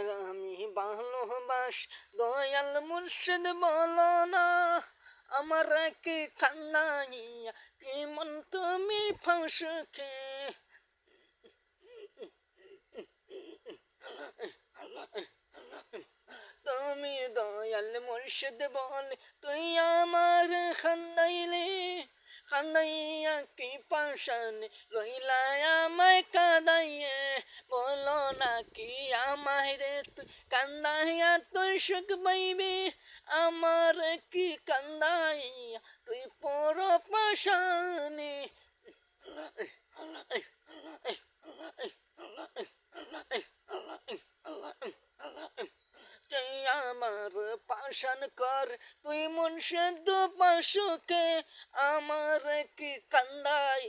তোমার আমি ভালোবাস দয়াল মুর্শিদ বলো না আমার কি কান্নাইয়া কি মন তুমি ফাঁসকে তুমি দয়াল মুর্শিদ বলে তুই আমার খান্দাইলে খান্দাইয়া কি পাশান লইলা আমায় কাঁদাইয়ে বলো না কি আমায় রে তুই কান্দাইয়া তুই সুখ পাইবি আমার কি কান্দাইয়া তুই পর পাশানি আমার পাশান কর তুই মুর্শিদ পাশুকে আমার কি কান্দাই